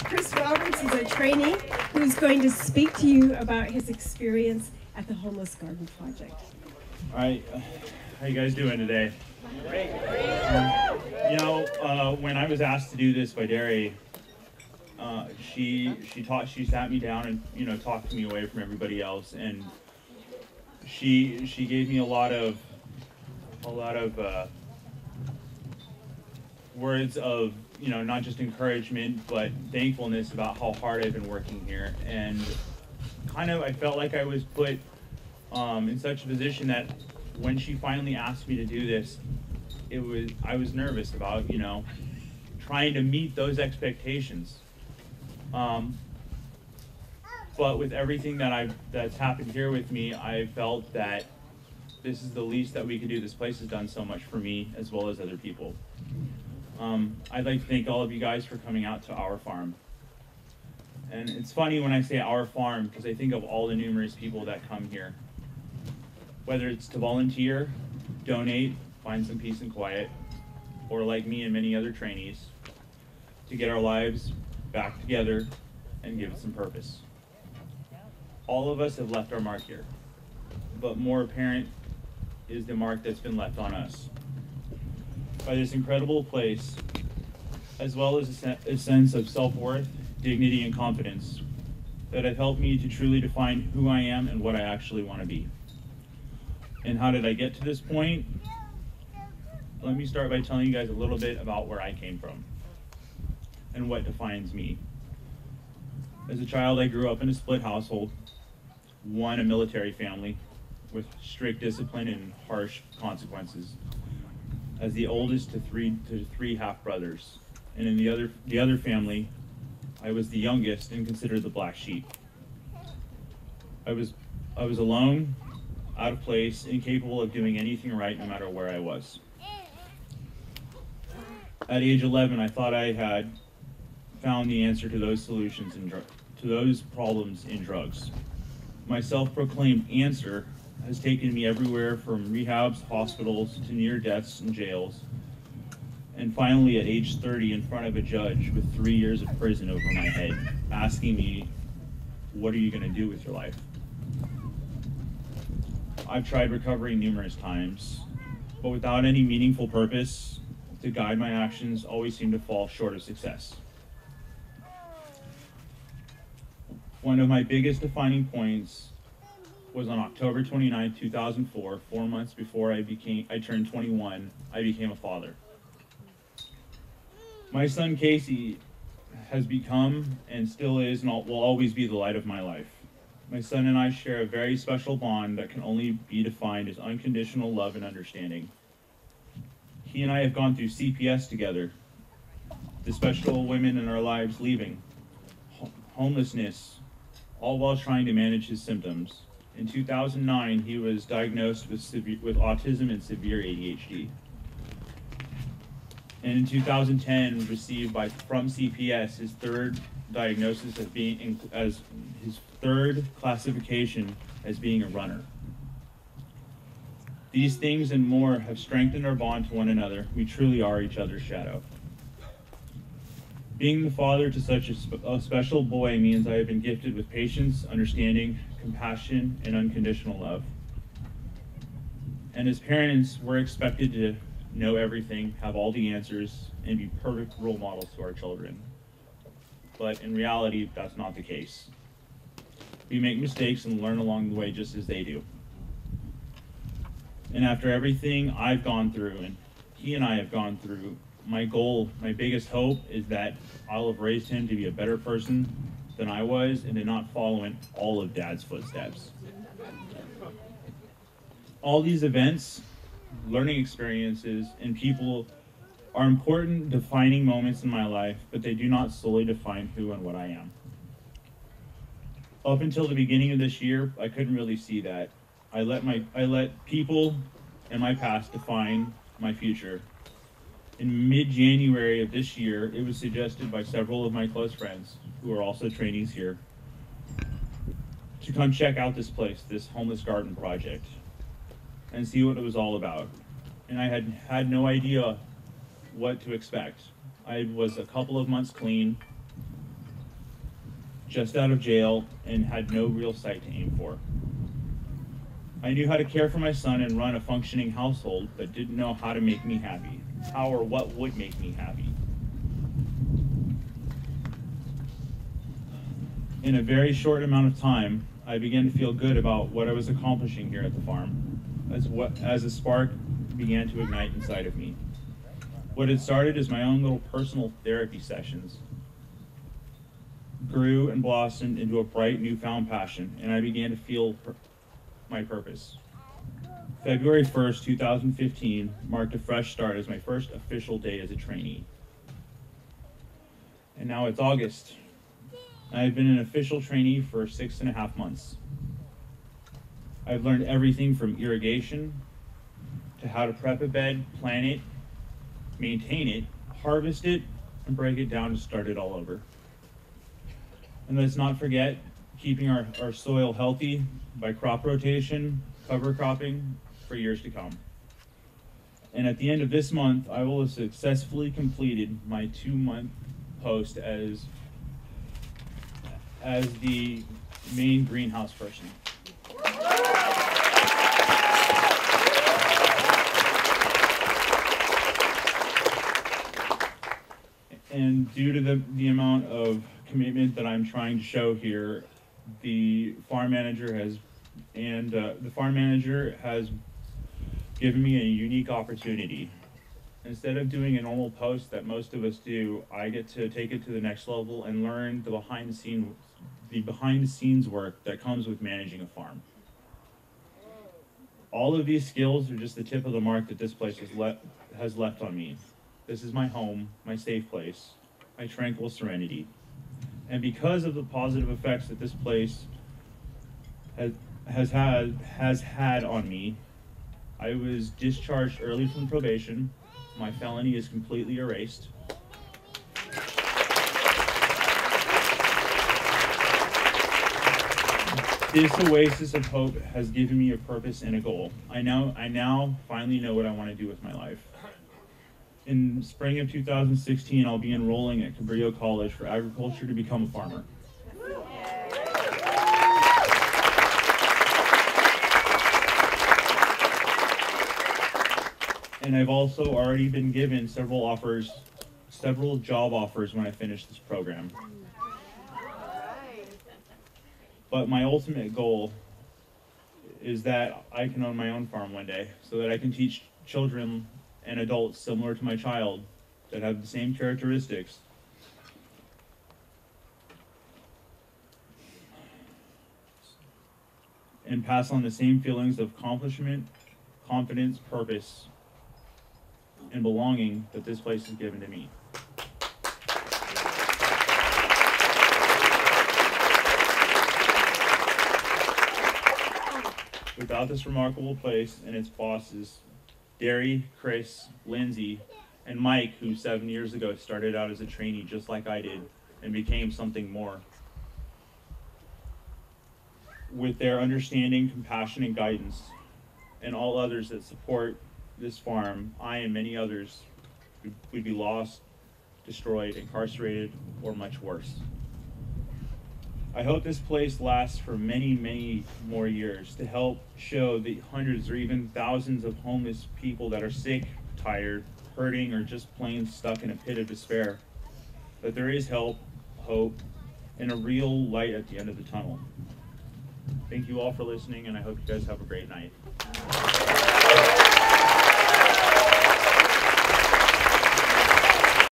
Chris Roberts is a trainee who's going to speak to you about his experience at the Homeless Garden Project. All right, how you guys doing today? Great. When I was asked to do this by Derry, she sat me down and talked to me away from everybody else, and she gave me a lot of words of not just encouragement but thankfulness about how hard I've been working here, and I felt like I was put in such a position that when she finally asked me to do this, I was nervous about trying to meet those expectations. But with everything that's happened here with me, I felt that this is the least that we could do. This place has done so much for me as well as other people. I'd like to thank all of you guys for coming out to our farm. And it's funny when I say our farm because I think of all the numerous people that come here. Whether it's to volunteer, donate, find some peace and quiet, or like me and many other trainees, to get our lives back together and give it some purpose. All of us have left our mark here, but more apparent is the mark that's been left on us by this incredible place, as well as a sense of self-worth, dignity, and confidence that have helped me to truly define who I am and what I actually want to be. And how did I get to this point? Let me start by telling you guys a little bit about where I came from and what defines me. As a child, I grew up in a split household, a military family with strict discipline and harsh consequences. As the oldest to three half brothers, and in the other family, I was the youngest and considered the black sheep. I was alone, out of place, incapable of doing anything right no matter where I was. At age 11, I thought I had found the answer to those solutions to those problems in drugs. My self-proclaimed answer has taken me everywhere from rehabs, hospitals, to near deaths and jails, and finally at age 30 in front of a judge with 3 years of prison over my head, asking me, what are you going to do with your life? I've tried recovery numerous times, but without any meaningful purpose to guide my actions, always seem to fall short of success. One of my biggest defining points was on October 29, 2004, 4 months before I turned 21, I became a father. My son Casey has become and still is and will always be the light of my life. My son and I share a very special bond that can only be defined as unconditional love and understanding. He and I have gone through CPS together, the special women in our lives leaving, homelessness, all while trying to manage his symptoms. In 2009, he was diagnosed with autism and severe ADHD. And in 2010, received from CPS his third diagnosis as his third classification as being a runner. These things and more have strengthened our bond to one another. We truly are each other's shadow. Being the father to such a special boy means I have been gifted with patience, understanding, compassion, and unconditional love. And as parents, we're expected to know everything, have all the answers, and be perfect role models to our children. But in reality, that's not the case. We make mistakes and learn along the way just as they do. And after everything I've gone through, and he and I have gone through, my goal, my biggest hope is that I'll have raised him to be a better person than I was and to not follow in all of Dad's footsteps. All these events, learning experiences, and people are important defining moments in my life, but they do not solely define who and what I am. Up until the beginning of this year, I couldn't really see that. I let people and my past define my future. In mid-January of this year, it was suggested by several of my close friends, who are also trainees here, to come check out this place, this homeless garden project, and see what it was all about. And I had no idea what to expect. I was a couple of months clean. just out of jail and had no real sight to aim for. I knew how to care for my son and run a functioning household, but didn't know how to make me happy. How or what would make me happy. In a very short amount of time, I began to feel good about what I was accomplishing here at the farm, as a spark began to ignite inside of me. What had started as my own little personal therapy sessions grew and blossomed into a bright newfound passion, and I began to feel my purpose. February 1st, 2015 marked a fresh start as my first official day as a trainee. And now it's August. I've been an official trainee for 6.5 months. I've learned everything from irrigation to how to prep a bed, plant it, maintain it, harvest it, and break it down to start it all over. And let's not forget keeping our soil healthy by crop rotation, cover cropping for years to come. And at the end of this month, I will have successfully completed my 2-month post as the main greenhouse person. And due to the amount of commitment that I'm trying to show here, the farm manager has given me a unique opportunity. Instead of doing a normal post that most of us do, I get to take it to the next level and learn the behind the scenes work that comes with managing a farm. All of these skills are just the tip of the mark that this place has left on me. This is my home, my safe place, my tranquil serenity. And because of the positive effects that this place has had on me, I was discharged early from probation. My felony is completely erased. This oasis of hope has given me a purpose and a goal. I now finally know what I want to do with my life. In spring of 2016, I'll be enrolling at Cabrillo College for agriculture to become a farmer. And I've also already been given several job offers when I finish this program. But my ultimate goal is that I can own my own farm one day, so that I can teach children and adults similar to my child that have the same characteristics and pass on the same feelings of accomplishment, confidence, purpose, and belonging that this place has given to me. Without this remarkable place and its bosses, Derry, Chris, Lindsay, and Mike, who 7 years ago started out as a trainee just like I did and became something more. With their understanding, compassion, and guidance, and all others that support this farm, I and many others would be lost, destroyed, incarcerated, or much worse. I hope this place lasts for many, many more years to help show the hundreds or even thousands of homeless people that are sick, tired, hurting, or just plain stuck in a pit of despair that there is help, hope, and a real light at the end of the tunnel. Thank you all for listening, and I hope you guys have a great night.